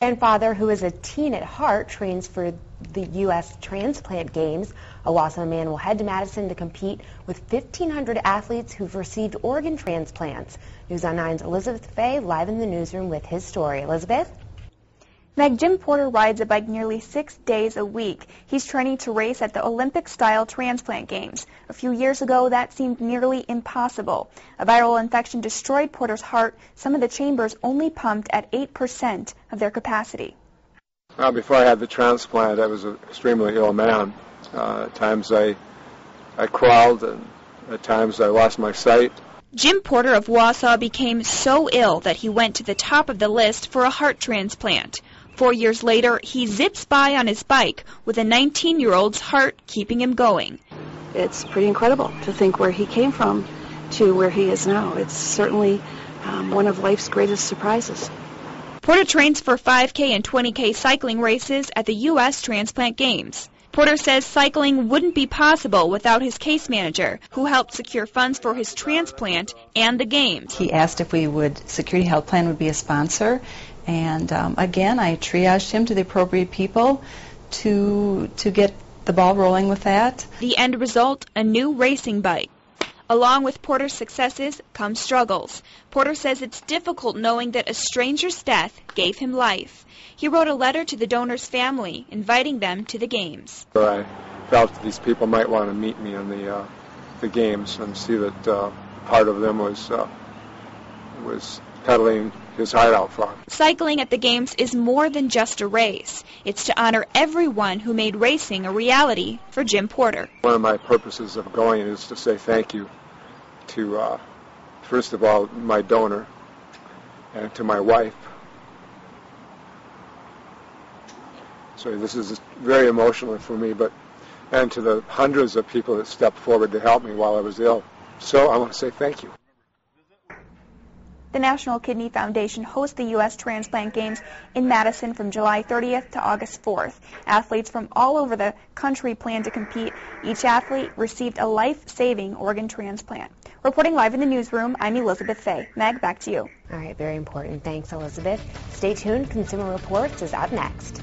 Grandfather, who is a teen at heart, trains for the U.S. Transplant Games. A Wausau man will head to Madison to compete with 1,500 athletes who've received organ transplants. News on 9's Elizabeth Fay live in the newsroom with his story. Elizabeth? Meg, Jim Porter rides a bike nearly 6 days a week. He's training to race at the Olympic-style transplant games. A few years ago, that seemed nearly impossible. A viral infection destroyed Porter's heart. Some of the chambers only pumped at 8% of their capacity. Well, before I had the transplant, I was an extremely ill man. At times I crawled, and at times I lost my sight. Jim Porter of Wausau became so ill that he went to the top of the list for a heart transplant. 4 years later, he zips by on his bike with a 19-year-old's heart keeping him going. It's pretty incredible to think where he came from to where he is now. It's certainly one of life's greatest surprises. Porter trains for 5K and 20K cycling races at the U.S. Transplant Games. Porter says cycling wouldn't be possible without his case manager, who helped secure funds for his transplant and the games. He asked if Security Health Plan would be a sponsor, and again, I triaged him to the appropriate people to get the ball rolling with that. The end result, a new racing bike. Along with Porter's successes come struggles. Porter says it's difficult knowing that a stranger's death gave him life. He wrote a letter to the donor's family, inviting them to the games. I felt that these people might want to meet me in the games and see that part of them was pedaling his heart out for him. Cycling at the games is more than just a race. It's to honor everyone who made racing a reality for Jim Porter. One of my purposes of going is to say thank you to, first of all, my donor, and to my wife. So this is very emotional for me, and to the hundreds of people that stepped forward to help me while I was ill. So I want to say thank you. The National Kidney Foundation hosts the U.S. Transplant Games in Madison from July 30th to August 4th. Athletes from all over the country plan to compete. Each athlete received a life-saving organ transplant. Reporting live in the newsroom, I'm Elizabeth Fay. Meg, back to you. All right, very important. Thanks, Elizabeth. Stay tuned. Consumer Reports is up next.